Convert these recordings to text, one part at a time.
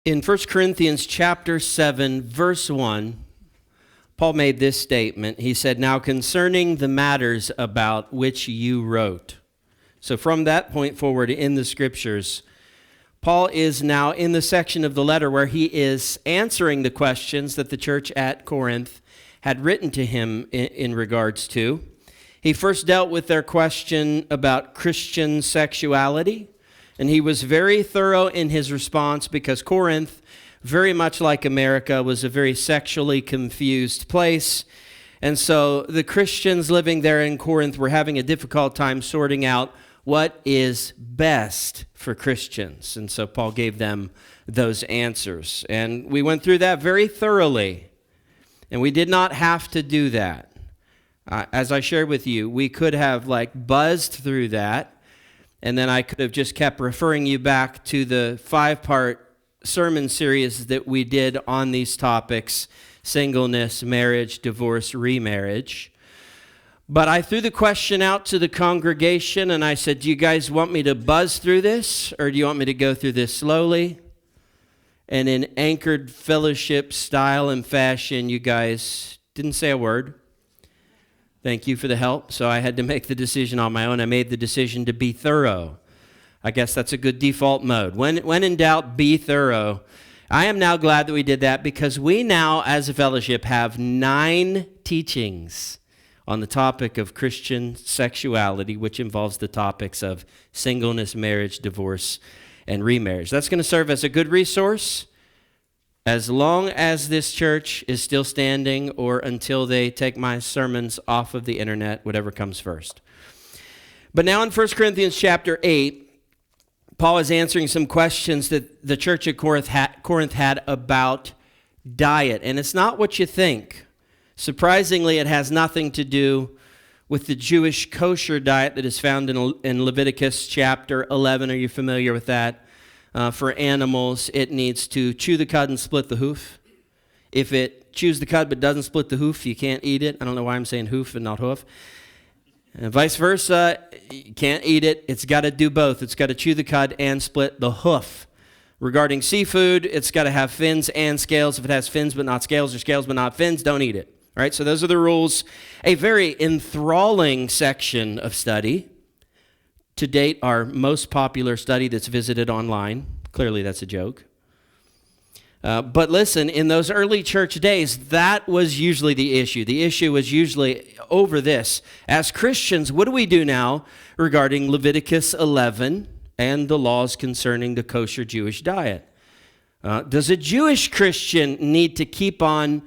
In 1 Corinthians chapter 7, verse 1, Paul made this statement. He said, "Now concerning the matters about which you wrote." So from that point forward in the scriptures, Paul is now in the section of the letter where he is answering the questions that the church at Corinth had written to him in regards to. He first dealt with their question about Christian sexuality, and he was very thorough in his response because Corinth, very much like America, was a very sexually confused place. And so the Christians living there in Corinth were having a difficult time sorting out what is best for Christians. And so Paul gave them those answers. And we went through that very thoroughly. And we did not have to do that. As I shared with you, we could have buzzed through that. And then I could have just kept referring you back to the 5-part sermon series that we did on these topics: singleness, marriage, divorce, remarriage. But I threw the question out to the congregation and I said, do you guys want me to buzz through this, or do you want me to go through this slowly? And in anchored fellowship style and fashion, you guys didn't say a word. Thank you for the help. So I had to make the decision on my own. I made the decision to be thorough. I guess that's a good default mode. When in doubt, be thorough. I am now glad that we did that because we now, as a fellowship, have 9 teachings on the topic of Christian sexuality, which involves the topics of singleness, marriage, divorce, and remarriage. That's going to serve as a good resource as long as this church is still standing or until they take my sermons off of the internet, whatever comes first. But now in 1 Corinthians chapter 8, Paul is answering some questions that the church at Corinth had about diet. And it's not what you think. Surprisingly, it has nothing to do with the Jewish kosher diet that is found in Leviticus chapter 11. Are you familiar with that? For animals, it needs to chew the cud and split the hoof. If it chews the cud but doesn't split the hoof, you can't eat it. I don't know why I'm saying hoof and not hoof. And vice versa, you can't eat it. It's got to do both. It's got to chew the cud and split the hoof. Regarding seafood, it's got to have fins and scales. If it has fins but not scales, or scales but not fins, don't eat it. All right, so those are the rules. A very enthralling section of study. To date, our most popular study that's visited online. Clearly, that's a joke. But listen, in those early church days, that was usually the issue. The issue was usually over this. As Christians, what do we do now regarding Leviticus 11 and the laws concerning the kosher Jewish diet? Does a Jewish Christian need to keep on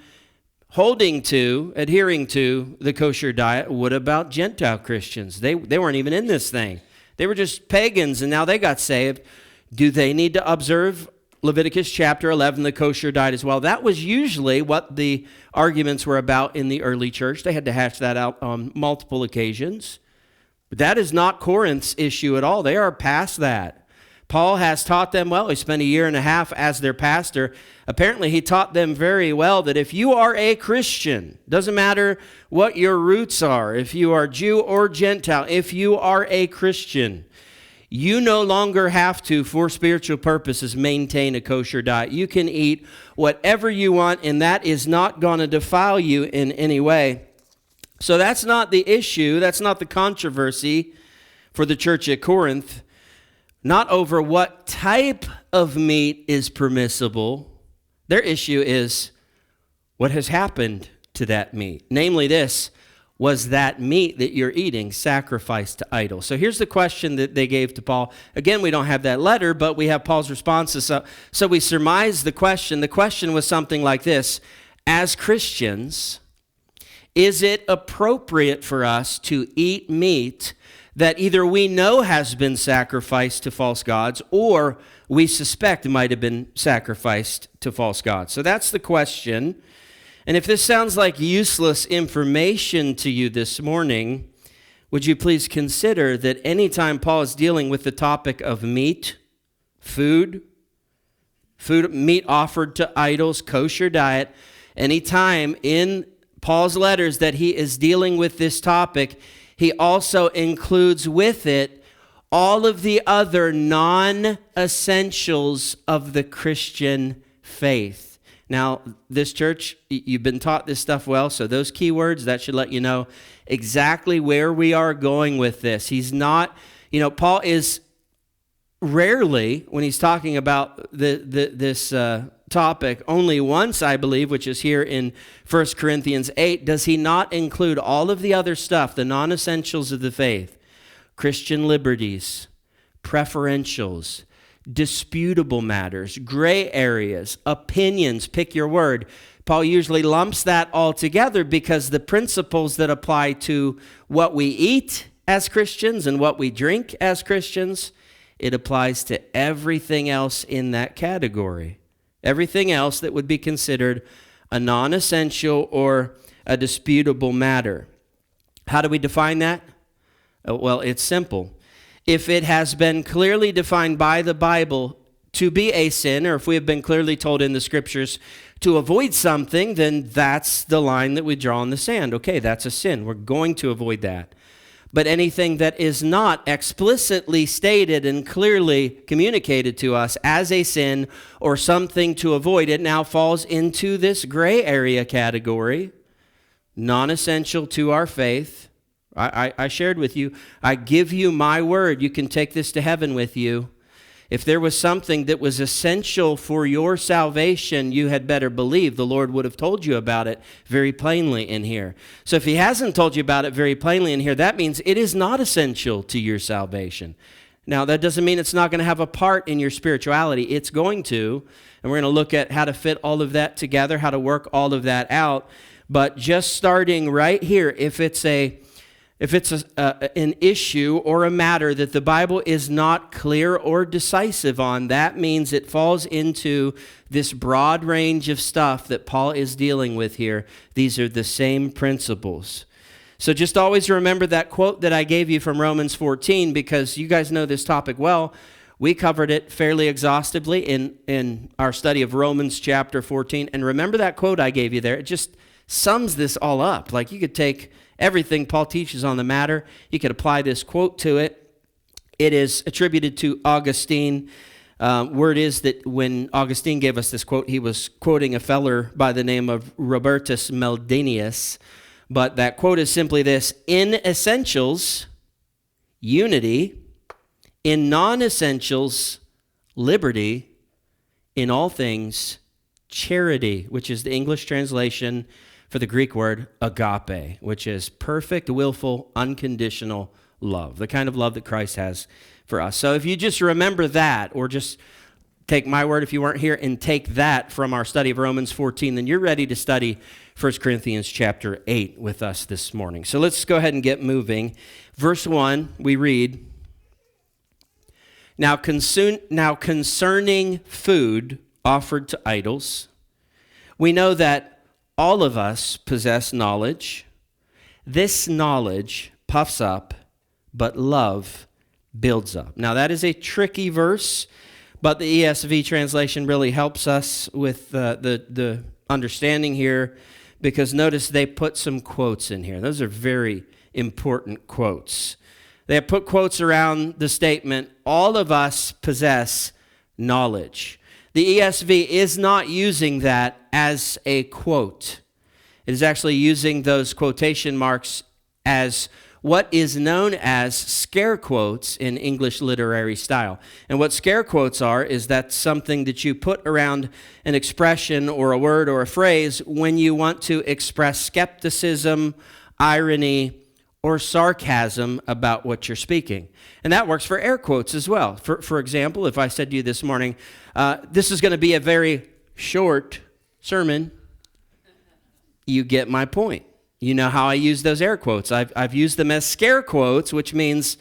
adhering to the kosher diet? What about Gentile Christians? They weren't even in this thing. They were just pagans, and now they got saved. Do they need to observe Leviticus chapter 11, the kosher diet as well? That was usually what the arguments were about in the early church. They had to hash that out on multiple occasions. But that is not Corinth's issue at all. They are past that. Paul has taught them well. He spent 1.5 years as their pastor. Apparently, he taught them very well that if you are a Christian, doesn't matter what your roots are, if you are Jew or Gentile, if you are a Christian, you no longer have to, for spiritual purposes, maintain a kosher diet. You can eat whatever you want, and that is not going to defile you in any way. So that's not the issue. That's not the controversy for the church at Corinth. Not over what type of meat is permissible. Their issue is what has happened to that meat. Namely this: was that meat that you're eating sacrificed to idols? So here's the question that they gave to Paul. Again, we don't have that letter, but we have Paul's responses. So we surmise the question. The question was something like this: as Christians, is it appropriate for us to eat meat that either we know has been sacrificed to false gods or we suspect might have been sacrificed to false gods? So that's the question. And if this sounds like useless information to you this morning, would you please consider that anytime Paul is dealing with the topic of meat, food, meat offered to idols, kosher diet, anytime in Paul's letters that he is dealing with this topic, he also includes with it all of the other non-essentials of the Christian faith. Now, this church, you've been taught this stuff well, so those key words, that should let you know exactly where we are going with this. He's not, Paul is rarely, when he's talking about this topic, only once, I believe, which is here in 1 Corinthians 8, does he not include all of the other stuff, the non-essentials of the faith, Christian liberties, preferentials, disputable matters, gray areas, opinions, pick your word. Paul usually lumps that all together because the principles that apply to what we eat as Christians and what we drink as Christians, it applies to everything else in that category. Everything else that would be considered a non-essential or a disputable matter. How do we define that? Well, it's simple. If it has been clearly defined by the Bible to be a sin, or if we have been clearly told in the Scriptures to avoid something, then that's the line that we draw in the sand. Okay, that's a sin. We're going to avoid that. But anything that is not explicitly stated and clearly communicated to us as a sin or something to avoid, it now falls into this gray area category, non-essential to our faith. I shared with you, I give you my word. You can take this to heaven with you. If there was something that was essential for your salvation, you had better believe the Lord would have told you about it very plainly in here. So if he hasn't told you about it very plainly in here, that means it is not essential to your salvation. Now, that doesn't mean it's not going to have a part in your spirituality. It's going to, and we're going to look at how to fit all of that together, how to work all of that out. But just starting right here, if it's an issue or a matter that the Bible is not clear or decisive on, that means it falls into this broad range of stuff that Paul is dealing with here. These are the same principles. So just always remember that quote that I gave you from Romans 14, because you guys know this topic well. We covered it fairly exhaustively in our study of Romans chapter 14. And remember that quote I gave you there? It just sums this all up. Like, you could take everything Paul teaches on the matter, you could apply this quote to it. It is attributed to Augustine. Word is that when Augustine gave us this quote, he was quoting a feller by the name of Robertus Meldenius. But that quote is simply this: in essentials, unity; in non-essentials, liberty; in all things, charity, which is the English translation for the Greek word agape, which is perfect, willful, unconditional love, the kind of love that Christ has for us. So if you just remember that, or just take my word if you weren't here and take that from our study of Romans 14, then you're ready to study 1 Corinthians chapter 8 with us this morning. So let's go ahead and get moving. Verse 1, we read, Now concerning food offered to idols, we know that all of us possess knowledge. This knowledge puffs up, but love builds up. Now, that is a tricky verse, but the ESV translation really helps us with the understanding here, because notice they put some quotes in here. Those are very important quotes. They have put quotes around the statement, all of us possess knowledge. The ESV is not using that as a quote. It is actually using those quotation marks as what is known as scare quotes in English literary style. And what scare quotes are is that's something that you put around an expression or a word or a phrase when you want to express skepticism, irony, or sarcasm about what you're speaking. And that works for air quotes as well. For example, if I said to you this morning, this is going to be a very short sermon, you get my point. You know how I use those air quotes. I've used them as scare quotes, which means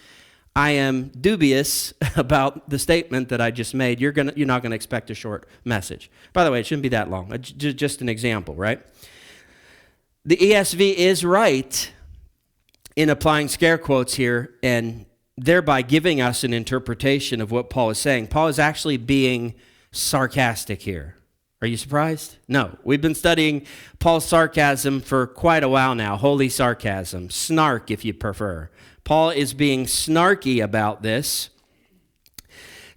I am dubious about the statement that I just made. You're not going to expect a short message. By the way, it shouldn't be that long. Just an example, right? The ESV is right in applying scare quotes here and thereby giving us an interpretation of what Paul is saying. Paul is actually being sarcastic here. Are you surprised? No. We've been studying Paul's sarcasm for quite a while now. Holy sarcasm, snark if you prefer. Paul is being snarky about this.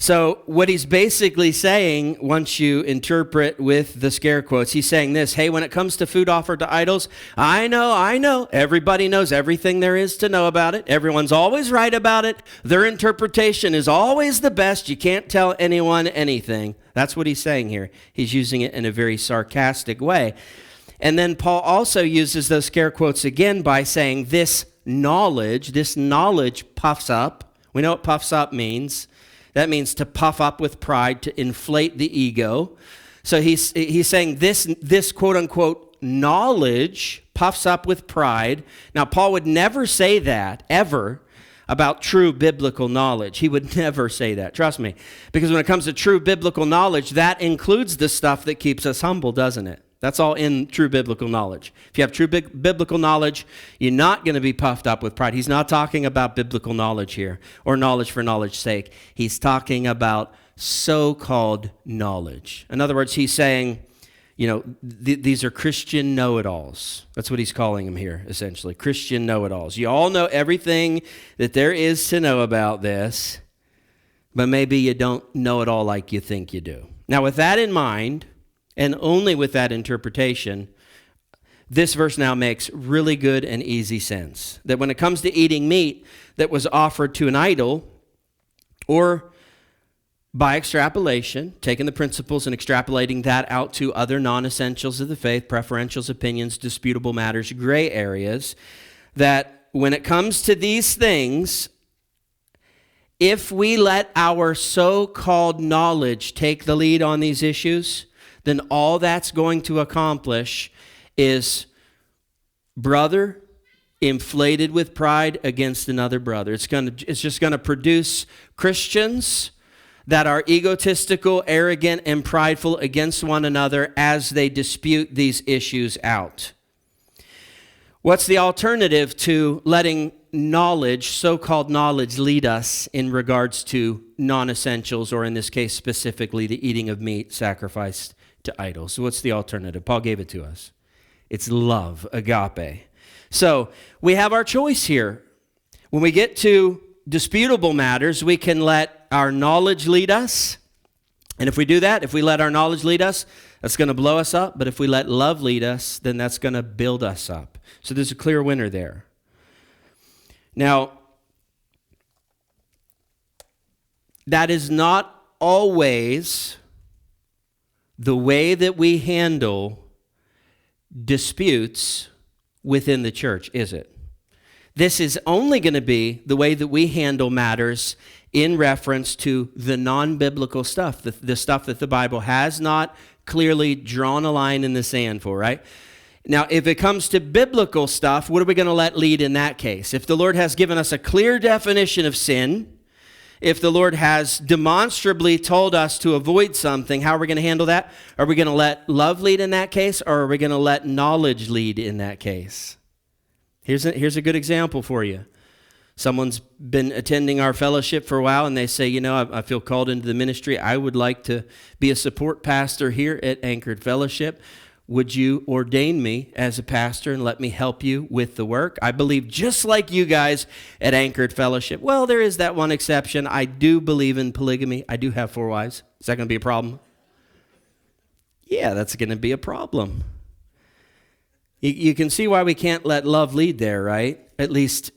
So what he's basically saying, once you interpret with the scare quotes, he's saying this: hey, when it comes to food offered to idols, I know, everybody knows everything there is to know about it. Everyone's always right about it. Their interpretation is always the best. You can't tell anyone anything. That's what he's saying here. He's using it in a very sarcastic way. And then Paul also uses those scare quotes again by saying this knowledge puffs up. We know what puffs up means. That means to puff up with pride, to inflate the ego. So he's saying this quote-unquote knowledge puffs up with pride. Now, Paul would never say that, ever, about true biblical knowledge. He would never say that, trust me. Because when it comes to true biblical knowledge, that includes the stuff that keeps us humble, doesn't it? That's all in true biblical knowledge. If you have true biblical knowledge, you're not going to be puffed up with pride. He's not talking about biblical knowledge here, or knowledge for knowledge's sake. He's talking about so-called knowledge. In other words, he's saying, these are Christian know-it-alls. That's what he's calling them here, essentially. Christian know-it-alls. You all know everything that there is to know about this, but maybe you don't know it all like you think you do. Now, with that in mind, and only with that interpretation, this verse now makes really good and easy sense. That when it comes to eating meat that was offered to an idol, or by extrapolation, taking the principles and extrapolating that out to other non-essentials of the faith, preferentials, opinions, disputable matters, gray areas, that when it comes to these things, if we let our so-called knowledge take the lead on these issues, then all that's going to accomplish is brother inflated with pride against another brother. It's just going to produce Christians that are egotistical, arrogant, and prideful against one another as they dispute these issues out. What's the alternative to letting knowledge, so-called knowledge, lead us in regards to non-essentials, or in this case specifically the eating of meat sacrificed to idols? So what's the alternative? Paul gave it to us. It's love, agape. So we have our choice here. When we get to disputable matters, we can let our knowledge lead us. And if we do that, if we let our knowledge lead us, that's going to blow us up. But if we let love lead us, then that's going to build us up. So there's a clear winner there. Now, that is not always the way that we handle disputes within the church, is it? This is only going to be the way that we handle matters in reference to the non-biblical stuff, the stuff that the Bible has not clearly drawn a line in the sand for, right? Now, if it comes to biblical stuff, what are we going to let lead in that case? If the Lord has given us a clear definition of sin, if the Lord has demonstrably told us to avoid something, how are we going to handle that? Are we going to let love lead in that case, or are we going to let knowledge lead in that case? Here's a good example for you. Someone's been attending our fellowship for a while, and they say, I feel called into the ministry. I would like to be a support pastor here at Anchored Fellowship. Would you ordain me as a pastor and let me help you with the work? I believe just like you guys at Anchored Fellowship. Well, there is that one exception. I do believe in polygamy. I do have 4 wives. Is that going to be a problem? Yeah, that's going to be a problem. You can see why we can't let love lead there, right? At least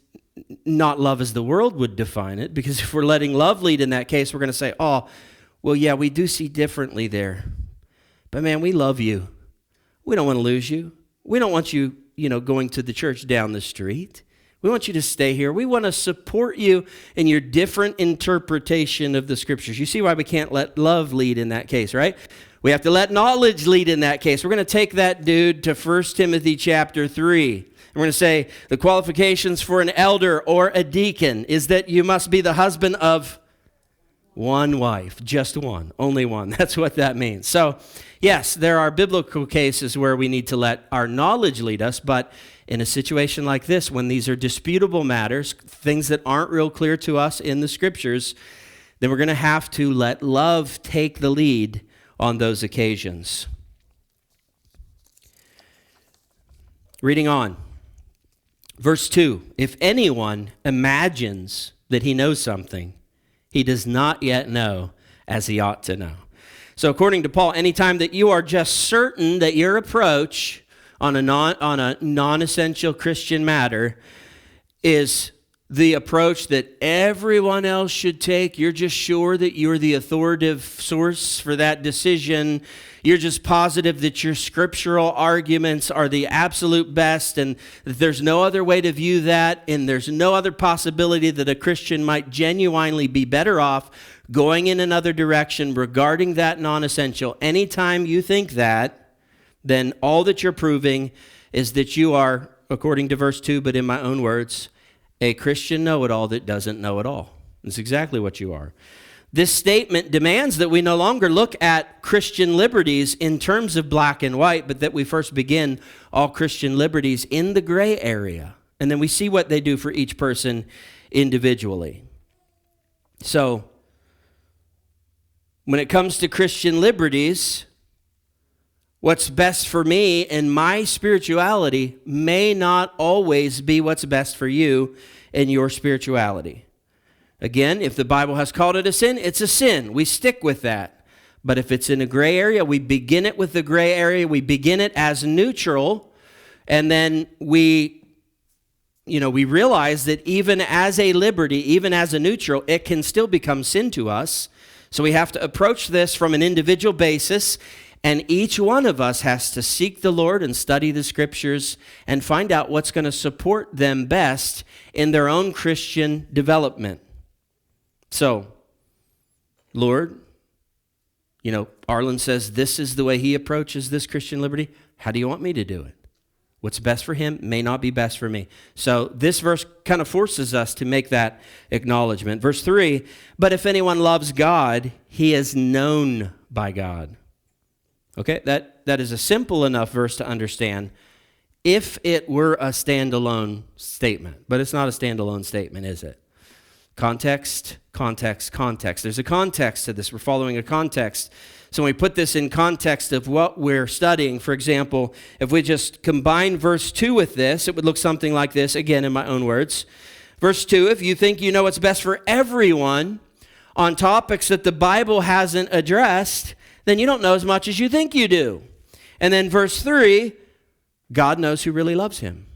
not love as the world would define it, because if we're letting love lead in that case, we're going to say, oh, well, yeah, we do see differently there. But man, we love you. We don't want to lose you. We don't want you, going to the church down the street. We want you to stay here. We want to support you in your different interpretation of the scriptures. You see why we can't let love lead in that case, right? We have to let knowledge lead in that case. We're going to take that dude to 1 Timothy chapter 3. And we're going to say the qualifications for an elder or a deacon is that you must be the husband of one wife, just one, only one. That's what that means. So, yes, there are biblical cases where we need to let our knowledge lead us, but in a situation like this, when these are disputable matters, things that aren't real clear to us in the scriptures, then we're going to have to let love take the lead on those occasions. Reading on. Verse 2, if anyone imagines that he knows something, he does not yet know as he ought to know. So according to Paul, anytime that you are just certain that your approach on a non-essential Christian matter is the approach that everyone else should take, you're just sure that you're the authoritative source for that decision, you're just positive that your scriptural arguments are the absolute best and that there's no other way to view that and there's no other possibility that a Christian might genuinely be better off going in another direction regarding that non-essential. Anytime you think that, then all that you're proving is that you are, according to verse 2, but in my own words, a Christian know-it-all that doesn't know it all. That's exactly what you are. This statement demands that we no longer look at Christian liberties in terms of black and white, but that we first begin all Christian liberties in the gray area. And then we see what they do for each person individually. So, when it comes to Christian liberties, what's best for me and my spirituality may not always be what's best for you and your spirituality. Again, if the Bible has called it a sin, it's a sin. We stick with that. But if it's in a gray area, we begin it with the gray area. We begin it as neutral, and then we realize that even as a liberty, even as a neutral, it can still become sin to us. So we have to approach this from an individual basis. And each one of us has to seek the Lord and study the scriptures and find out what's going to support them best in their own Christian development. So, Lord, Arlyn says this is the way he approaches this Christian liberty. How do you want me to do it? What's best for him may not be best for me. So this verse kind of forces us to make that acknowledgement. Verse 3, but if anyone loves God, he is known by God. Okay, that is a simple enough verse to understand if it were a standalone statement. But it's not a standalone statement, is it? Context, context, context. There's a context to this. We're following a context. So when we put this in context of what we're studying, for example, if we just combine verse 2 with this, it would look something like this, again in my own words. Verse 2, if you think you know what's best for everyone on topics that the Bible hasn't addressed, then you don't know as much as you think you do. And then verse 3, God knows who really loves him.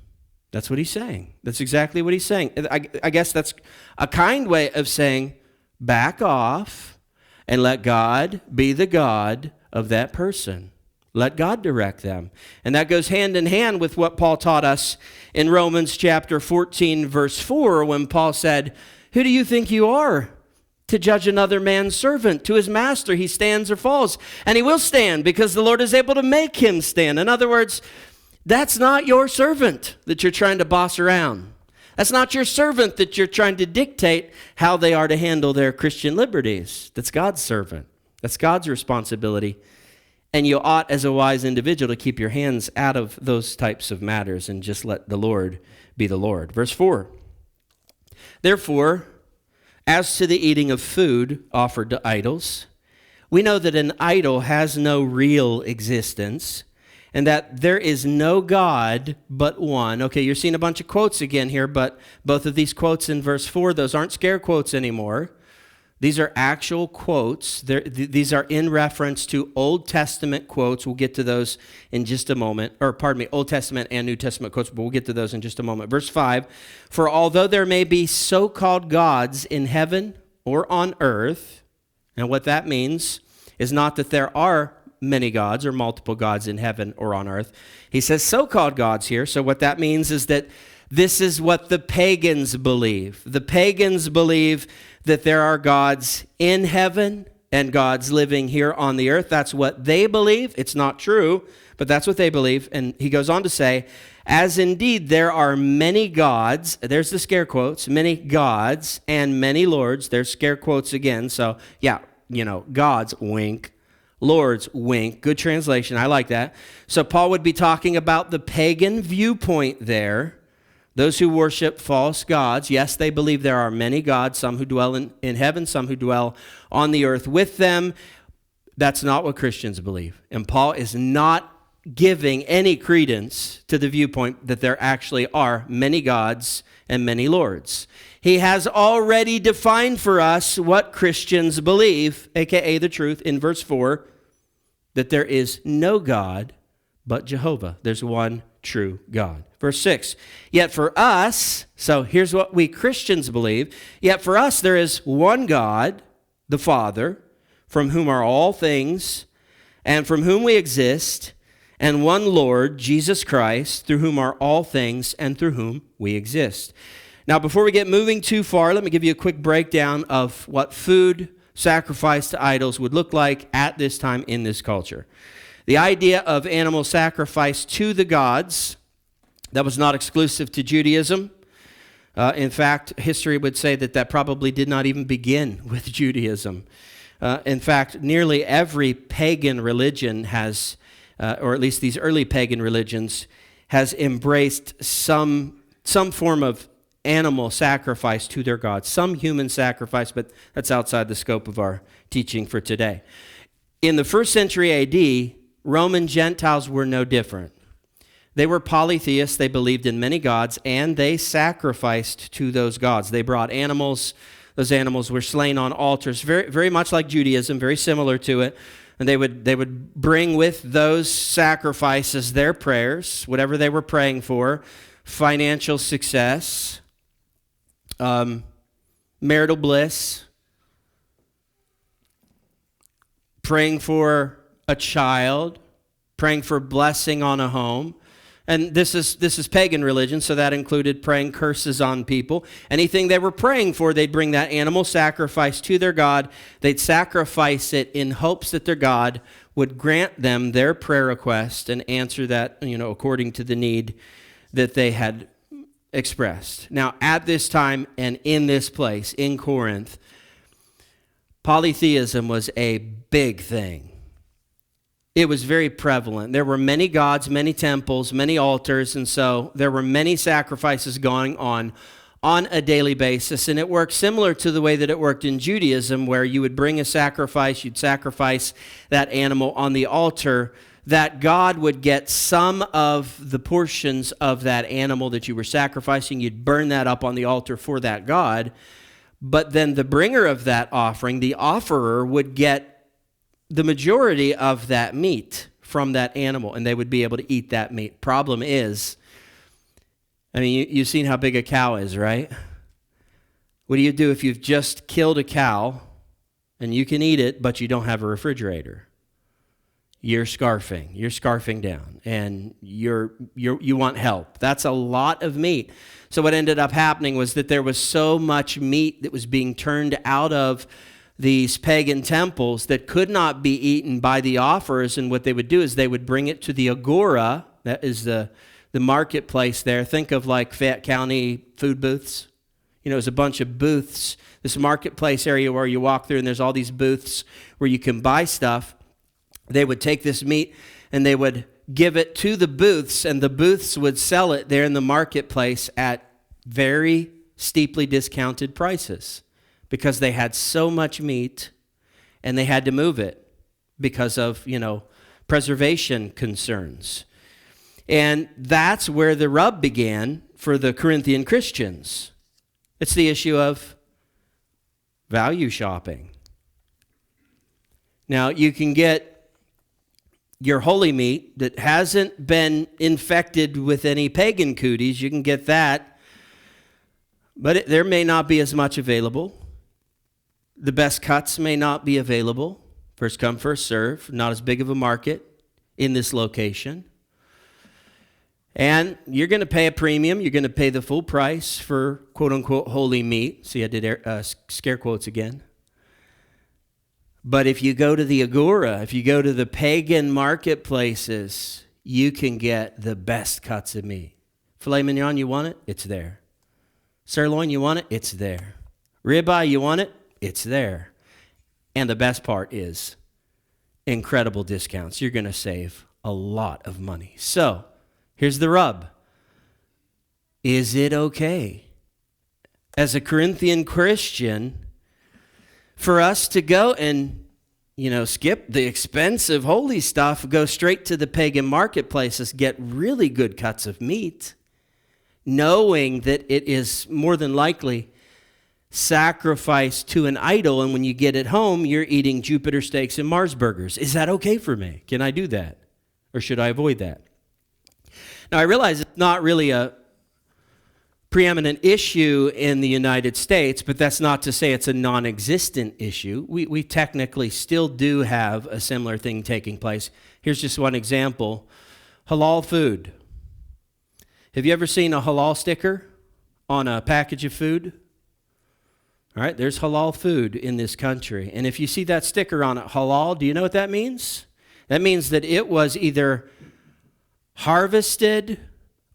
That's what he's saying. That's exactly what he's saying. I guess that's a kind way of saying, back off and let God be the God of that person. Let God direct them. And that goes hand in hand with what Paul taught us in Romans chapter 14, verse 4, when Paul said, who do you think you are to judge another man's servant? To his master he stands or falls. And he will stand because the Lord is able to make him stand. In other words, that's not your servant that you're trying to boss around. That's not your servant that you're trying to dictate how they are to handle their Christian liberties. That's God's servant. That's God's responsibility. And you ought, as a wise individual, to keep your hands out of those types of matters and just let the Lord be the Lord. Verse 4, therefore, as to the eating of food offered to idols, we know that an idol has no real existence, and that there is no God but one. Okay, you're seeing a bunch of quotes again here, but both of these quotes in verse 4, those aren't scare quotes anymore. These are actual quotes. These are in reference to Old Testament quotes. We'll get to those in just a moment. Old Testament and New Testament quotes, but we'll get to those in just a moment. Verse 5, for although there may be so-called gods in heaven or on earth, and what that means is not that there are many gods or multiple gods in heaven or on earth. He says so-called gods here. So what that means is that this is what the pagans believe. The pagans believe that there are gods in heaven and gods living here on the earth. That's what they believe. It's not true, but that's what they believe. And he goes on to say, as indeed there are many gods, there's the scare quotes, many gods and many lords. There's scare quotes again. So yeah, gods, wink. Lords, wink. Good translation. I like that. So Paul would be talking about the pagan viewpoint there. Those who worship false gods. Yes, they believe there are many gods, some who dwell in heaven, some who dwell on the earth with them. That's not what Christians believe. And Paul is not giving any credence to the viewpoint that there actually are many gods and many lords. He has already defined for us what Christians believe, aka the truth, in verse 4, that there is no God but Jehovah. There's one true God. Verse 6, yet for us, so here's what we Christians believe, yet for us there is one God, the Father, from whom are all things, and from whom we exist, and one Lord, Jesus Christ, through whom are all things, and through whom we exist. Now, before we get moving too far, let me give you a quick breakdown of what food sacrificed to idols would look like at this time in this culture. The idea of animal sacrifice to the gods, that was not exclusive to Judaism. In fact, history would say that that probably did not even begin with Judaism. In fact, nearly every pagan religion has, or at least these early pagan religions, has embraced some form of animal sacrifice to their gods, some human sacrifice, but that's outside the scope of our teaching for today. In the 1st century AD, Roman Gentiles were no different. They were polytheists, they believed in many gods, and they sacrificed to those gods. They brought animals, those animals were slain on altars, very, very much like Judaism, very similar to it. And they would bring with those sacrifices their prayers, whatever they were praying for, financial success, marital bliss, praying for a child, praying for blessing on a home. And this is pagan religion, so that included praying curses on people. Anything they were praying for, they'd bring that animal sacrifice to their God. They'd sacrifice it in hopes that their God would grant them their prayer request and answer that, according to the need that they had expressed. Now, at this time and in this place, in Corinth, polytheism was a big thing. It was very prevalent. There were many gods, many temples, many altars, and so there were many sacrifices going on a daily basis. And it worked similar to the way that it worked in Judaism, where you would bring a sacrifice, you'd sacrifice that animal on the altar, that God would get some of the portions of that animal that you were sacrificing. You'd burn that up on the altar for that God. But then the bringer of that offering, the offerer, would get the majority of that meat from that animal, and they would be able to eat that meat. Problem is, you've seen how big a cow is, right? What do you do if you've just killed a cow and you can eat it, but you don't have a refrigerator? You're scarfing down, and you want help. That's a lot of meat. So what ended up happening was that there was so much meat that was being turned out of these pagan temples that could not be eaten by the offerers, and what they would do is they would bring it to the agora, that is the marketplace there. Think of like Fayette County food booths. It's a bunch of booths, this marketplace area where you walk through, and there's all these booths where you can buy stuff. They would take this meat and they would give it to the booths, and the booths would sell it there in the marketplace at very steeply discounted prices because they had so much meat and they had to move it because of, preservation concerns. And that's where the rub began for the Corinthian Christians. It's the issue of value shopping. Now, you can get your holy meat that hasn't been infected with any pagan cooties. You can get that, but there may not be as much available. The best cuts may not be available. First come, first serve. Not as big of a market in this location. And you're going to pay a premium. You're going to pay the full price for quote-unquote holy meat. See, I did scare quotes again. But if you go to the agora, if you go to the pagan marketplaces, you can get the best cuts of meat. Filet mignon, you want it? It's there. Sirloin, you want it? It's there. Ribeye, you want it? It's there. And the best part is incredible discounts. You're going to save a lot of money. So, here's the rub. Is it okay as a Corinthian Christian for us to go and skip the expensive holy stuff, go straight to the pagan marketplaces, get really good cuts of meat, knowing that it is more than likely sacrificed to an idol, and when you get it home, you're eating Jupiter steaks and Mars burgers. Is that okay for me? Can I do that? Or should I avoid that? Now, I realize it's not really a preeminent issue in the United States, but that's not to say it's a non-existent issue. We technically still do have a similar thing taking place. Here's just one example. Halal food. Have you ever seen a halal sticker on a package of food? All right, there's halal food in this country. And if you see that sticker on it, halal, do you know what that means? That means that it was either harvested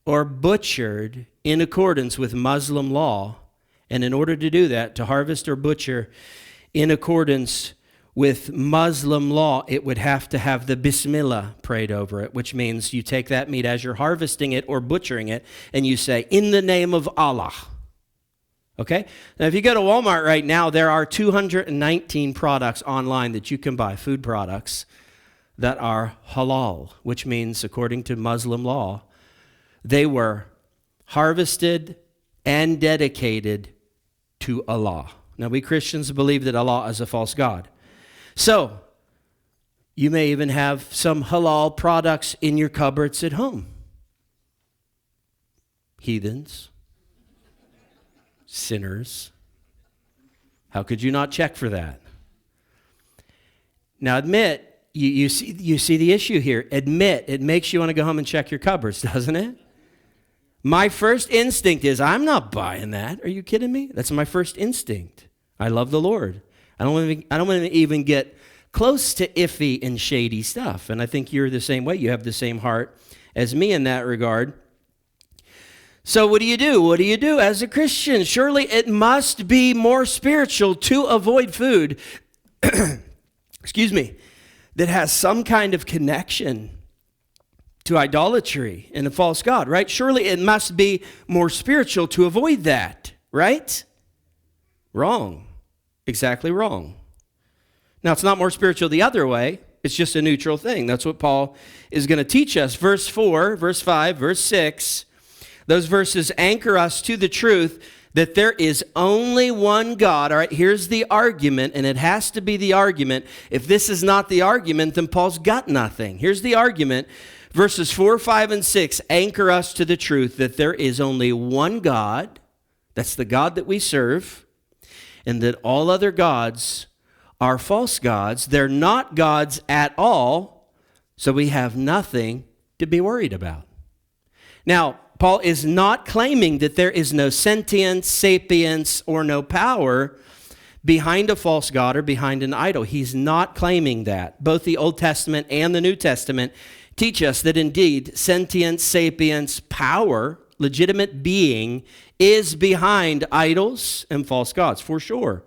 or butchered in accordance with Muslim law. And in order to do that, to harvest or butcher in accordance with Muslim law, it would have to have the Bismillah prayed over it, which means you take that meat as you're harvesting it or butchering it, and you say, in the name of Allah. Okay? Now, if you go to Walmart right now, there are 219 products online that you can buy, food products, that are halal, which means, according to Muslim law, they were harvested and dedicated to Allah. Now, we Christians believe that Allah is a false god. So, you may even have some halal products in your cupboards at home. Heathens. Sinners. How could you not check for that? Now, admit, you see the issue here. Admit, it makes you want to go home and check your cupboards, doesn't it? My first instinct is, I'm not buying that. Are you kidding me? That's my first instinct. I love the Lord. I don't want to even get close to iffy and shady stuff. And I think you're the same way. You have the same heart as me in that regard. So what do you do? What do you do as a Christian? Surely it must be more spiritual to avoid food, excuse me, that has some kind of connection to idolatry and a false god, right? Surely it must be more spiritual to avoid that, right? Wrong. Exactly wrong. Now, it's not more spiritual the other way. It's just a neutral thing. That's what Paul is going to teach us. Verse 4, verse 5, verse 6, those verses anchor us to the truth that there is only one God. All right, here's the argument, and it has to be the argument. If this is not the argument, then Paul's got nothing. Here's the argument. Verses 4, 5, and 6 anchor us to the truth that there is only one God. That's the God that we serve. And that all other gods are false gods. They're not gods at all, so we have nothing to be worried about. Now, Paul is not claiming that there is no sentience, sapience, or no power behind a false god or behind an idol. He's not claiming that. Both the Old Testament and the New Testament teach us that indeed sentience, sapience, power, legitimate being is behind idols and false gods, for sure.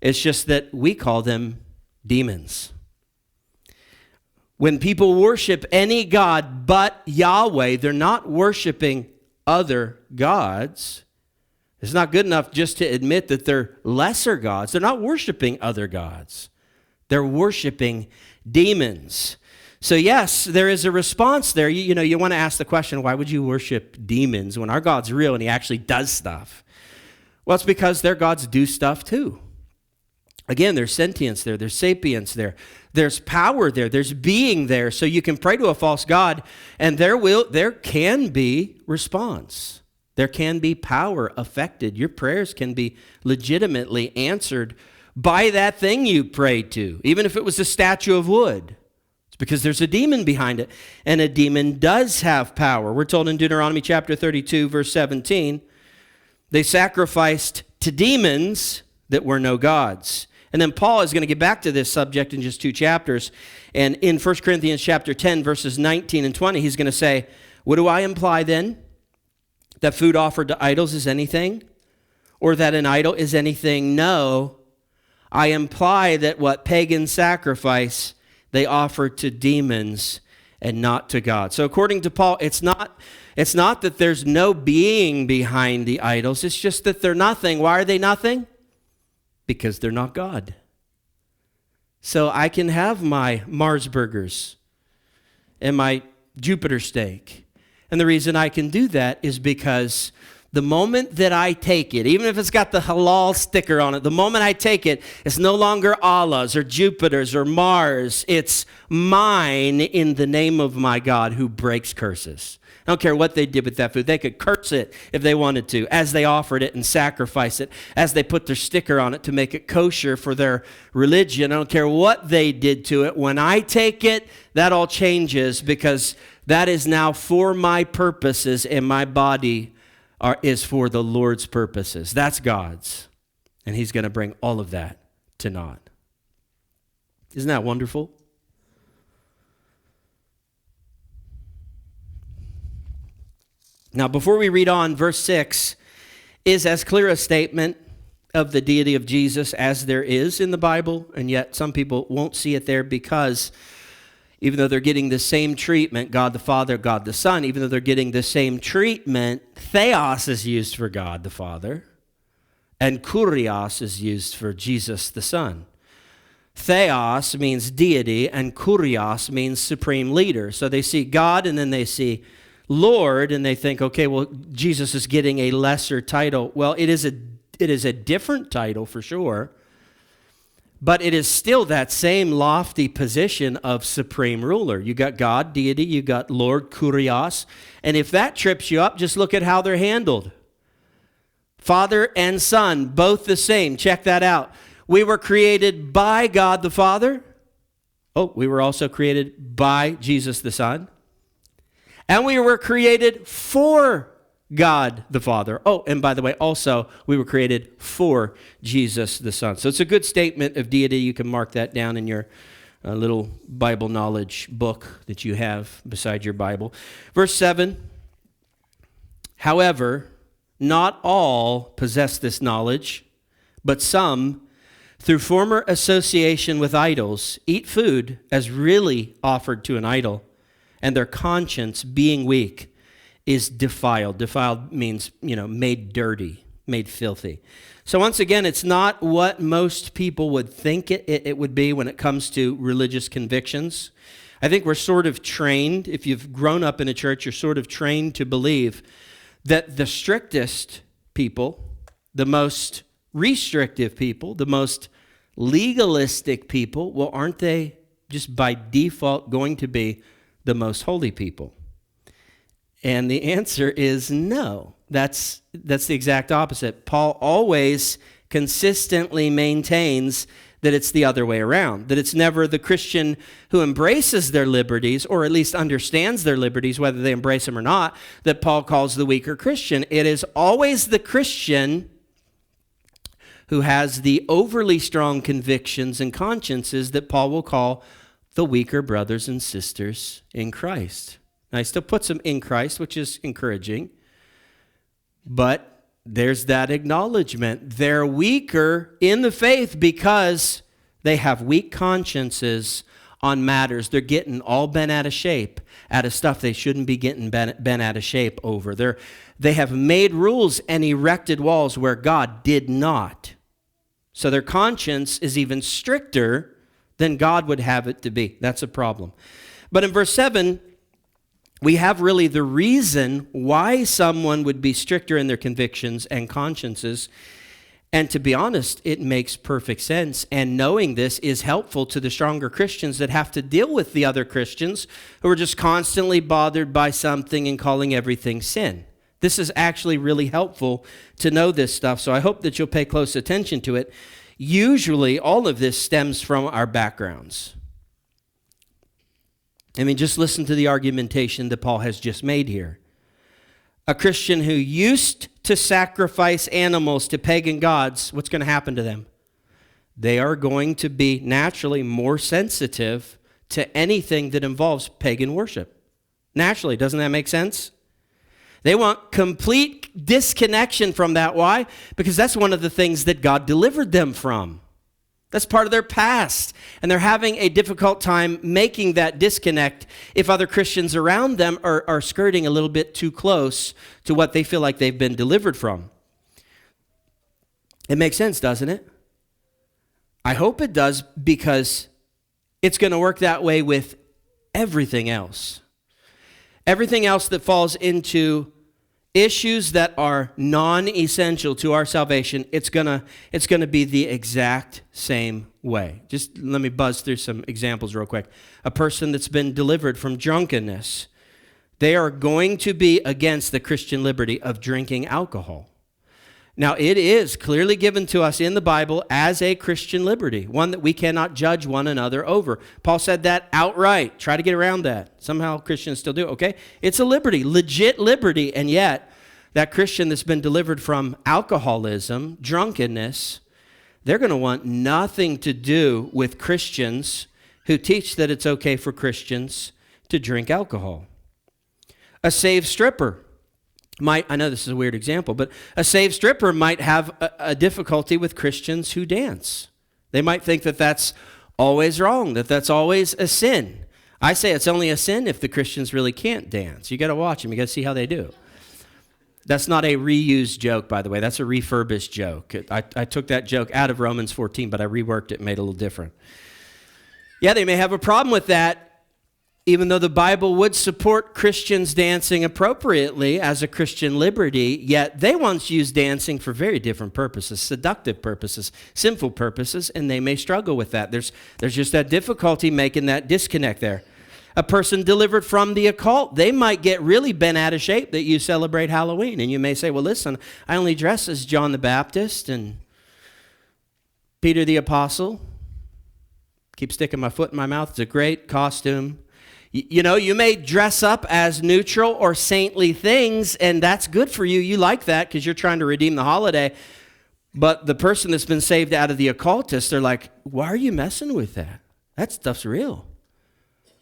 It's just that we call them demons. When people worship any god but Yahweh, they're not worshiping other gods. It's not good enough just to admit that they're lesser gods. They're not worshiping other gods. They're worshiping demons. So yes, there is a response there. You want to ask the question, why would you worship demons when our God's real and he actually does stuff? Well, it's because their gods do stuff too. Again, there's sentience there, there's sapience there, there's power there, there's being there. So you can pray to a false god, and there can be response. There can be power affected. Your prayers can be legitimately answered by that thing you prayed to, even if it was a statue of wood. It's because there's a demon behind it, and a demon does have power. We're told in Deuteronomy chapter 32, verse 17, they sacrificed to demons that were no gods. And then Paul is going to get back to this subject in just 2 chapters. And in 1 Corinthians chapter 10, verses 19 and 20, he's going to say, what do I imply then? That food offered to idols is anything? Or that an idol is anything? No. I imply that what pagans sacrifice, they offer to demons and not to God. So according to Paul, it's not that there's no being behind the idols. It's just that they're nothing. Why are they nothing? Because they're not God. So I can have my Mars burgers and my Jupiter steak. And the reason I can do that is because the moment that I take it, even if it's got the halal sticker on it, the moment I take it, it's no longer Allah's or Jupiter's or Mars. It's mine in the name of my God who breaks curses. I don't care what they did with that food. They could curse it if they wanted to, as they offered it and sacrificed it, as they put their sticker on it to make it kosher for their religion. I don't care what they did to it. When I take it, that all changes because that is now for my purposes and my body is for the Lord's purposes. That's God's. And he's going to bring all of that to naught. Isn't that wonderful? Now, before we read on, verse 6 is as clear a statement of the deity of Jesus as there is in the Bible, and yet some people won't see it there because even though they're getting the same treatment, God the Father, God the Son, even though they're getting the same treatment, theos is used for God the Father, and kurios is used for Jesus the Son. Theos means deity, and kurios means supreme leader. So they see God, and then they see Lord, and they think, okay, well, Jesus is getting a lesser title. Well, it is a different title for sure, but it is still that same lofty position of supreme ruler. You got God, deity, you got Lord, kurios, and if that trips you up, just look at how they're handled. Father and Son, both the same. Check that out. We were created by God the Father. Oh, we were also created by Jesus the Son. And we were created for God the Father. Oh, and by the way, also, we were created for Jesus the Son. So it's a good statement of deity. You can mark that down in your little Bible knowledge book that you have beside your Bible. Verse 7, however, not all possess this knowledge, but some, through former association with idols, eat food as really offered to an idol, and their conscience, being weak, is defiled. Defiled means, made dirty, made filthy. So once again, it's not what most people would think it would be when it comes to religious convictions. I think we're sort of trained, if you've grown up in a church, you're sort of trained to believe that the strictest people, the most restrictive people, the most legalistic people, well, aren't they just by default going to be the most holy people? And the answer is no. That's the exact opposite. Paul always consistently maintains that it's the other way around, that it's never the Christian who embraces their liberties, or at least understands their liberties, whether they embrace them or not, that Paul calls the weaker Christian. It is always the Christian who has the overly strong convictions and consciences that Paul will call the weaker brothers and sisters in Christ. Now, he still puts them in Christ, which is encouraging, but there's that acknowledgement. They're weaker in the faith because they have weak consciences on matters. They're getting all bent out of shape out of stuff they shouldn't be getting bent out of shape over. They have made rules and erected walls where God did not. So their conscience is even stricter than God would have it to be. That's a problem. But in verse 7, we have really the reason why someone would be stricter in their convictions and consciences. And to be honest, it makes perfect sense. And knowing this is helpful to the stronger Christians that have to deal with the other Christians who are just constantly bothered by something and calling everything sin. This is actually really helpful to know this stuff. So I hope that you'll pay close attention to it. Usually, all of this stems from our backgrounds. I mean, just listen to the argumentation that Paul has just made here. A Christian who used to sacrifice animals to pagan gods, what's going to happen to them? They are going to be naturally more sensitive to anything that involves pagan worship. Naturally, doesn't that make sense? They want complete disconnection from that. Why? Because that's one of the things that God delivered them from. That's part of their past. And they're having a difficult time making that disconnect if other Christians around them are skirting a little bit too close to what they feel like they've been delivered from. It makes sense, doesn't it? I hope it does, because it's going to work that way with everything else. Everything else that falls into issues that are non-essential to our salvation, it's gonna be the exact same way. Just let me buzz through some examples real quick. A person that's been delivered from drunkenness, they are going to be against the Christian liberty of drinking alcohol. Now, it is clearly given to us in the Bible as a Christian liberty, one that we cannot judge one another over. Paul said that outright. Try to get around that. Somehow Christians still do, okay? It's a liberty, legit liberty, and yet that Christian that's been delivered from alcoholism, drunkenness, they're going to want nothing to do with Christians who teach that it's okay for Christians to drink alcohol. A saved stripper might, I know this is a weird example, but a saved stripper might have a difficulty with Christians who dance. They might think that that's always wrong, that that's always a sin. I say it's only a sin if the Christians really can't dance. You got to watch them. You got to see how they do. That's not a reused joke, by the way. That's a refurbished joke. I took that joke out of Romans 14, but I reworked it and made it a little different. Yeah, they may have a problem with that, even though the Bible would support Christians dancing appropriately as a Christian liberty, yet they once used dancing for very different purposes, seductive purposes, sinful purposes, and they may struggle with that. There's just that difficulty making that disconnect there. A person delivered from the occult, they might get really bent out of shape that you celebrate Halloween. And you may say, well, listen, I only dress as John the Baptist and Peter the Apostle. Keep sticking my foot in my mouth. It's a great costume. You know, you may dress up as neutral or saintly things, and that's good for you. You like that because you're trying to redeem the holiday. But the person that's been saved out of the occultist, they're like, why are you messing with that? That stuff's real.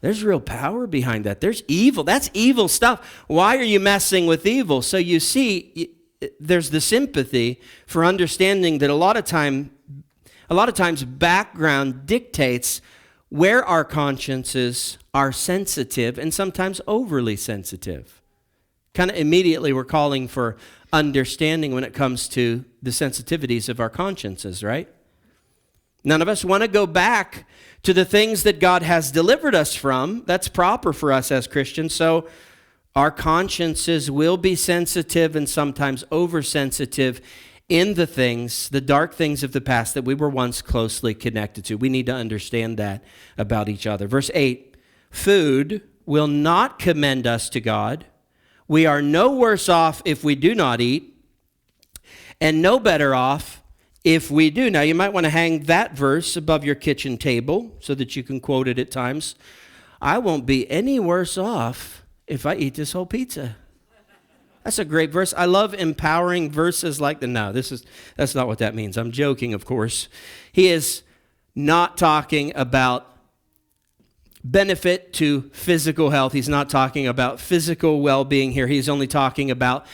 There's real power behind that. There's evil. That's evil stuff. Why are you messing with evil? So you see, there's the sympathy for understanding that a lot of times background dictates where our consciences are sensitive and sometimes overly sensitive. Kind of immediately we're calling for understanding when it comes to the sensitivities of our consciences, right? None of us want to go back to the things that God has delivered us from. That's proper for us as Christians. So our consciences will be sensitive and sometimes oversensitive in the things, the dark things of the past that we were once closely connected to. We need to understand that about each other. Verse 8, food will not commend us to God. We are no worse off if we do not eat, and no better off if we do. Now, you might want to hang that verse above your kitchen table so that you can quote it at times. I won't be any worse off if I eat this whole pizza. That's a great verse. I love empowering verses like that. No, that's not what that means. I'm joking, of course. He is not talking about benefit to physical health. He's not talking about physical well-being here. He's only talking about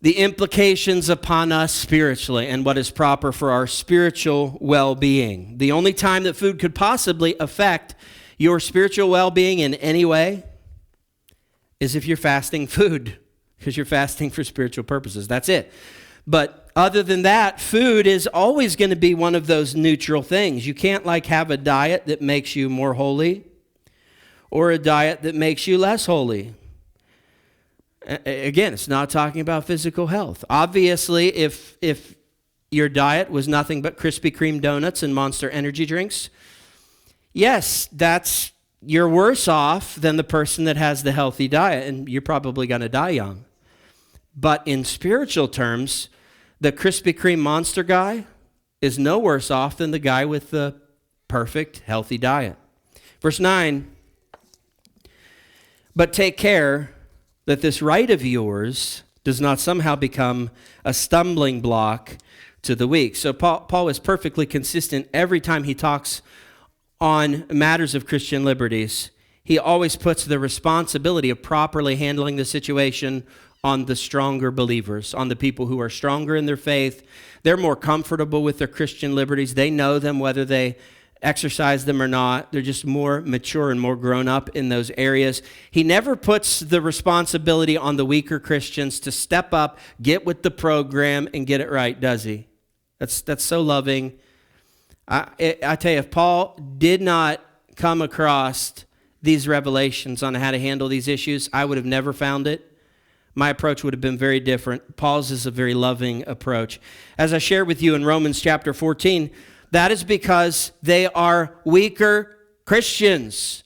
the implications upon us spiritually and what is proper for our spiritual well-being. The only time that food could possibly affect your spiritual well-being in any way is if you're fasting food, because you're fasting for spiritual purposes. That's it. But other than that, food is always going to be one of those neutral things. You can't have a diet that makes you more holy or a diet that makes you less holy. Again, it's not talking about physical health. Obviously, if your diet was nothing but Krispy Kreme donuts and Monster energy drinks, yes, you're worse off than the person that has the healthy diet, and you're probably going to die young. But in spiritual terms, the Krispy Kreme Monster guy is no worse off than the guy with the perfect, healthy diet. Verse 9, but take care that this right of yours does not somehow become a stumbling block to the weak. So Paul is perfectly consistent every time he talks on matters of Christian liberties. He always puts the responsibility of properly handling the situation on the stronger believers, on the people who are stronger in their faith. They're more comfortable with their Christian liberties. They know them whether they exercise them or not. They're just more mature and more grown up in those areas. He never puts the responsibility on the weaker Christians to step up, get with the program, and get it right, does he? That's so loving. I tell you, if Paul did not come across these revelations on how to handle these issues, I would have never found it. My approach would have been very different. Paul's is a very loving approach. As I shared with you in Romans chapter 14, that is because they are weaker Christians.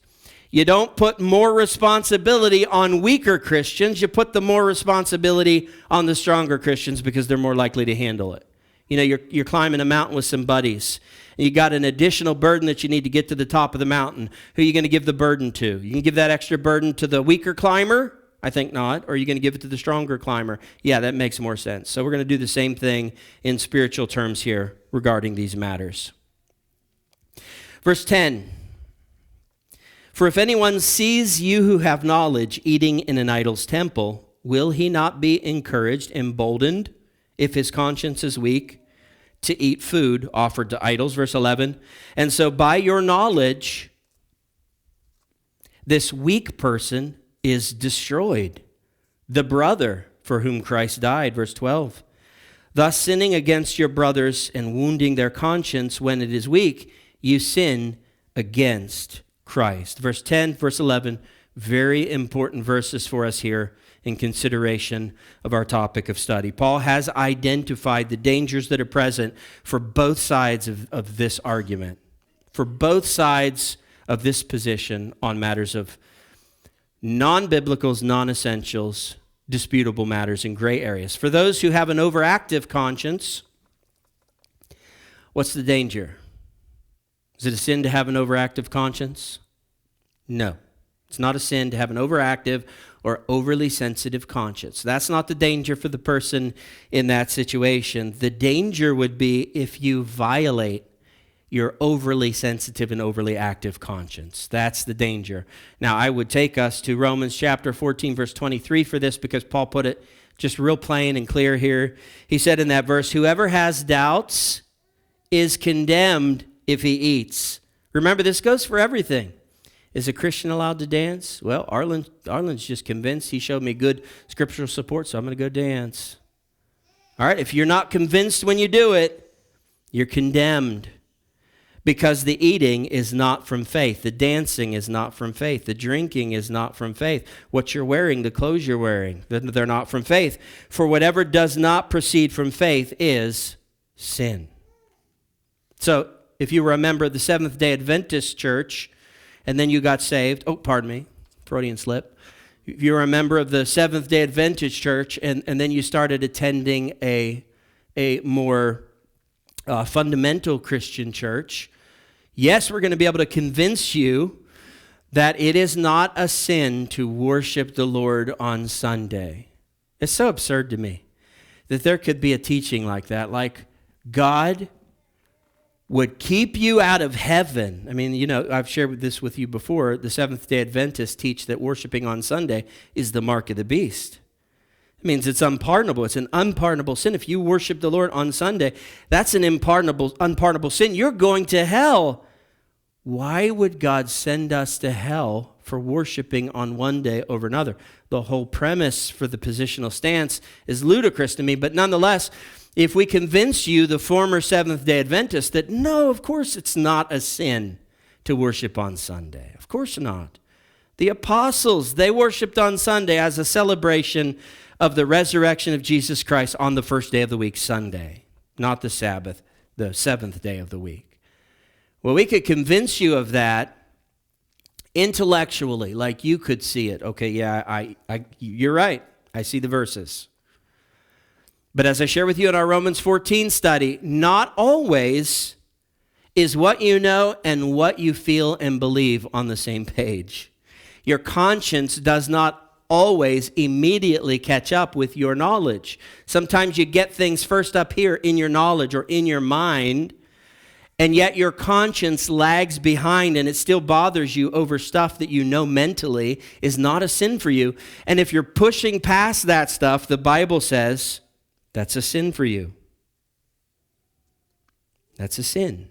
You don't put more responsibility on weaker Christians. You put the more responsibility on the stronger Christians because they're more likely to handle it. You know, you're climbing a mountain with some buddies. And you got an additional burden that you need to get to the top of the mountain. Who are you going to give the burden to? You can give that extra burden to the weaker climber? I think not. Or are you going to give it to the stronger climber? Yeah, that makes more sense. So we're going to do the same thing in spiritual terms here regarding these matters. Verse 10. For if anyone sees you who have knowledge eating in an idol's temple, will he not be encouraged, emboldened, if his conscience is weak, to eat food offered to idols? Verse 11. And so by your knowledge, this weak person is destroyed, the brother for whom Christ died. Verse 12. Thus sinning against your brothers and wounding their conscience when it is weak, you sin against Christ. Verse 10, verse 11, very important verses for us here in consideration of our topic of study. Paul has identified the dangers that are present for both sides of this argument, for both sides of this position on matters of non-biblicals, non-essentials, disputable matters in gray areas. For those who have an overactive conscience, what's the danger? Is it a sin to have an overactive conscience? No. It's not a sin to have an overactive or overly sensitive conscience. That's not the danger for the person in that situation. The danger would be if you violate your overly sensitive and overly active conscience. That's the danger. Now, I would take us to Romans chapter 14, verse 23 for this because Paul put it just real plain and clear here. He said in that verse, whoever has doubts is condemned if he eats. Remember, this goes for everything. Is a Christian allowed to dance? Well, Arlyn's just convinced. He showed me good scriptural support, so I'm going to go dance. All right, if you're not convinced when you do it, you're condemned because the eating is not from faith. The dancing is not from faith. The drinking is not from faith. What you're wearing, the clothes you're wearing, they're not from faith. For whatever does not proceed from faith is sin. So, if you were a member of the Seventh-day Adventist Church, and then you got saved, Freudian slip. If you were a member of the Seventh-day Adventist Church, and then you started attending a more fundamental Christian church, yes, we're going to be able to convince you that it is not a sin to worship the Lord on Sunday. It's so absurd to me that there could be a teaching like that, like God would keep you out of heaven. I mean, you know, I've shared this with you before. The Seventh-day Adventists teach that worshiping on Sunday is the mark of the beast. It means it's unpardonable. It's an unpardonable sin. If you worship the Lord on Sunday, that's an unpardonable sin. You're going to hell. Why would God send us to hell for worshiping on one day over another? The whole premise for the positional stance is ludicrous to me, but nonetheless, if we convince you, the former Seventh-day Adventist, that no, of course it's not a sin to worship on Sunday. Of course not. The apostles, they worshiped on Sunday as a celebration of the resurrection of Jesus Christ on the first day of the week, Sunday, not the Sabbath, the seventh day of the week. Well, we could convince you of that intellectually, like you could see it. Okay, yeah, you're right. I see the verses. But as I share with you in our Romans 14 study, not always is what you know and what you feel and believe on the same page. Your conscience does not always immediately catch up with your knowledge. Sometimes you get things first up here in your knowledge or in your mind, and yet your conscience lags behind and it still bothers you over stuff that you know mentally is not a sin for you. And if you're pushing past that stuff, the Bible says, that's a sin for you. That's a sin.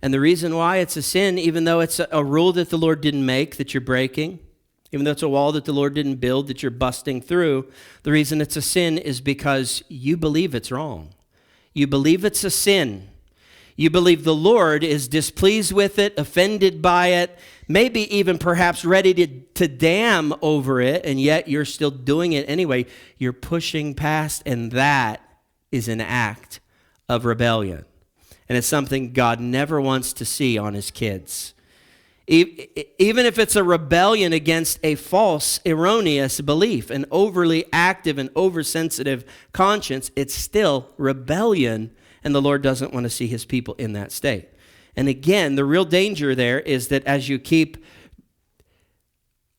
And the reason why it's a sin, even though it's a rule that the Lord didn't make that you're breaking, even though it's a wall that the Lord didn't build that you're busting through, the reason it's a sin is because you believe it's wrong. You believe it's a sin. You believe the Lord is displeased with it, offended by it, maybe even perhaps ready to damn over it, and yet you're still doing it anyway. You're pushing past, and that is an act of rebellion. And it's something God never wants to see on his kids. Even if it's a rebellion against a false, erroneous belief, an overly active and oversensitive conscience, it's still rebellion, and the Lord doesn't want to see his people in that state. And again, the real danger there is that as you keep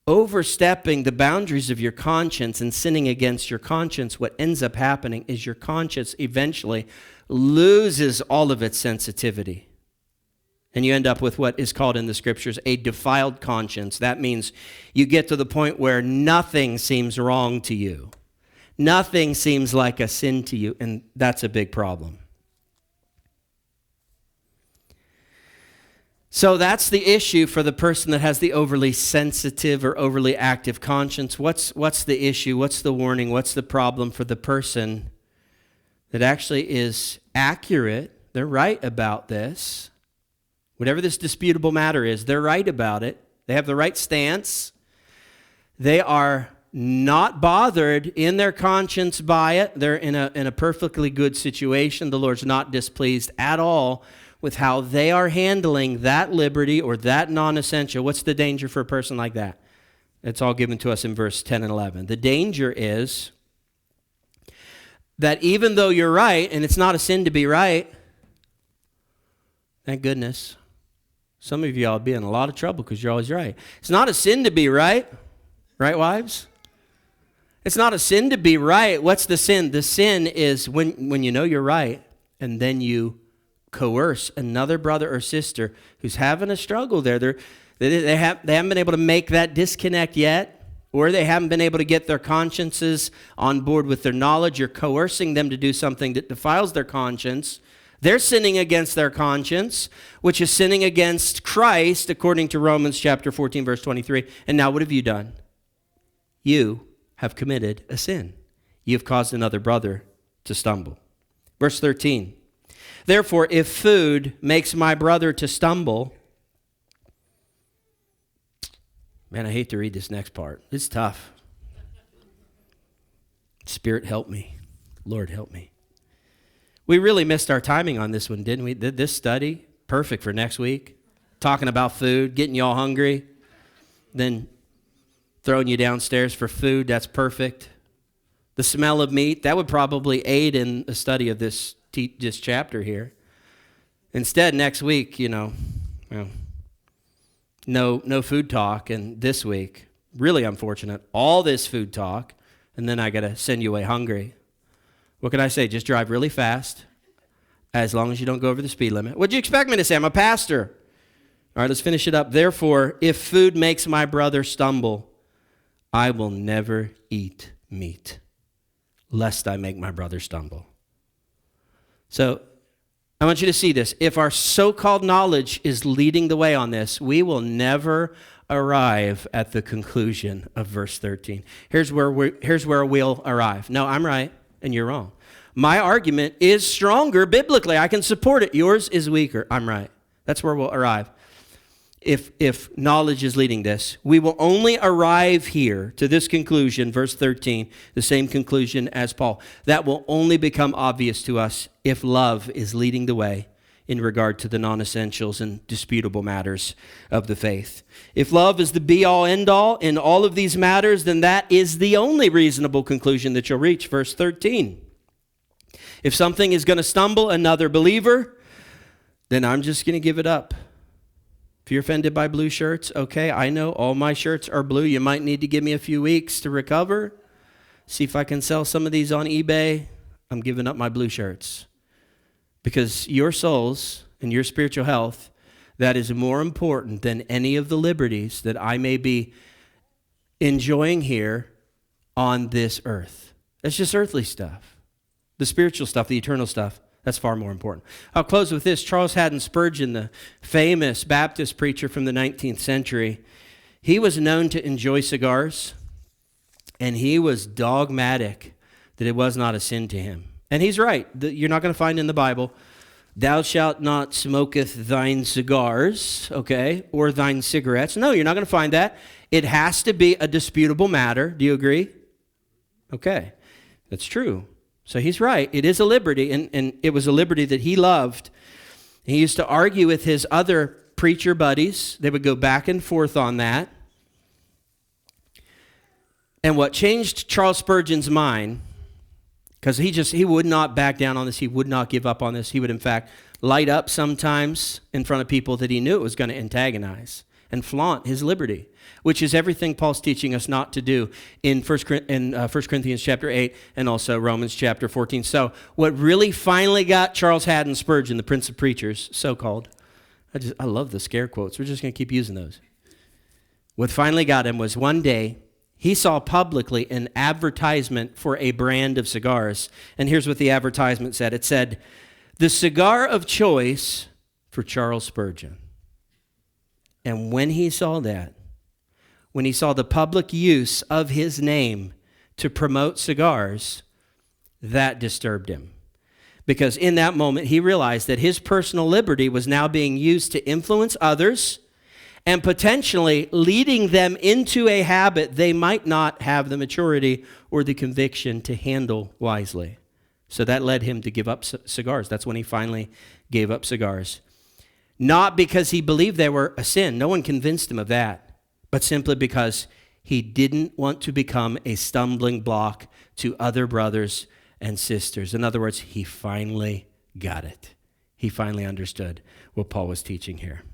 overstepping the boundaries of your conscience and sinning against your conscience, what ends up happening is your conscience eventually loses all of its sensitivity. And you end up with what is called in the scriptures a defiled conscience. That means you get to the point where nothing seems wrong to you. Nothing seems like a sin to you, and that's a big problem. So that's the issue for the person that has the overly sensitive or overly active conscience. What's the issue? What's the warning? What's the problem for the person that actually is accurate? They're right about this. Whatever this disputable matter is, they're right about it. They have the right stance. They are not bothered in their conscience by it. They're in a perfectly good situation. The Lord's not displeased at all with how they are handling that liberty or that non-essential. What's the danger for a person like that? It's all given to us in verse 10 and 11. The danger is that even though you're right, and it's not a sin to be right, thank goodness. Some of y'all be in a lot of trouble because you're always right. It's not a sin to be right. Right, wives? It's not a sin to be right. What's the sin? The sin is when you know you're right, and then you coerce another brother or sister who's having a struggle there. They haven't been able to make that disconnect yet, or they haven't been able to get their consciences on board with their knowledge. You're coercing them to do something that defiles their conscience. They're sinning against their conscience, which is sinning against Christ, according to Romans chapter 14, verse 23. And now what have you done? You have committed a sin. You have caused another brother to stumble. Verse 13. Therefore, if food makes my brother to stumble, man, I hate to read this next part. It's tough. Spirit, help me. Lord, help me. We really missed our timing on this one, didn't we? This study, perfect for next week. Talking about food, getting you all hungry, then throwing you downstairs for food, that's perfect. The smell of meat, that would probably aid in the study of this chapter here. Instead, next week, no food talk, and this week, really unfortunate, all this food talk, and then I got to send you away hungry. What can I say? Just drive really fast, as long as you don't go over the speed limit. What'd you expect me to say? I'm a pastor. All right, let's finish it up. Therefore, if food makes my brother stumble, I will never eat meat, lest I make my brother stumble. So I want you to see this. If our so-called knowledge is leading the way on this, we will never arrive at the conclusion of verse 13. Here's where we'll arrive. No, I'm right, and you're wrong. My argument is stronger biblically. I can support it. Yours is weaker. I'm right. That's where we'll arrive. If knowledge is leading this, we will only arrive here to this conclusion, verse 13, the same conclusion as Paul. That will only become obvious to us if love is leading the way in regard to the non-essentials and disputable matters of the faith. If love is the be-all, end-all in all of these matters, then that is the only reasonable conclusion that you'll reach. Verse 13. If something is going to stumble another believer, then I'm just going to give it up. If you're offended by blue shirts, okay, I know all my shirts are blue. You might need to give me a few weeks to recover. See if I can sell some of these on eBay. I'm giving up my blue shirts. Because your souls and your spiritual health, that is more important than any of the liberties that I may be enjoying here on this earth. That's just earthly stuff. The spiritual stuff, the eternal stuff, that's far more important. I'll close with this. Charles Haddon Spurgeon, the famous Baptist preacher from the 19th century, he was known to enjoy cigars, and he was dogmatic that it was not a sin to him. And he's right. You're not going to find in the Bible Thou shalt not smoketh thine cigars, okay, or thine cigarettes. No, you're not going to find that. It has to be a disputable matter. Do you agree? Okay, that's true. So he's right. It is a liberty, and it was a liberty that he loved. He used to argue with his other preacher buddies. They would go back and forth on that. And what changed Charles Spurgeon's mind, because he would not back down on this, he would not give up on this. He would, in fact, light up sometimes in front of people that he knew it was going to antagonize and flaunt his liberty, which is everything Paul's teaching us not to do in 1 Corinthians chapter 8 and also Romans chapter 14. So what really finally got Charles Haddon Spurgeon, the Prince of Preachers, so-called, I love the scare quotes. We're just going to keep using those. What finally got him was one day, he saw publicly an advertisement for a brand of cigars. And here's what the advertisement said. It said, "The cigar of choice for Charles Spurgeon." And when he saw that, when he saw the public use of his name to promote cigars, that disturbed him. Because in that moment, he realized that his personal liberty was now being used to influence others and potentially leading them into a habit they might not have the maturity or the conviction to handle wisely. So that led him to give up cigars. That's when he finally gave up cigars. Not because he believed they were a sin. No one convinced him of that. But simply because he didn't want to become a stumbling block to other brothers and sisters. In other words, he finally got it. He finally understood what Paul was teaching here.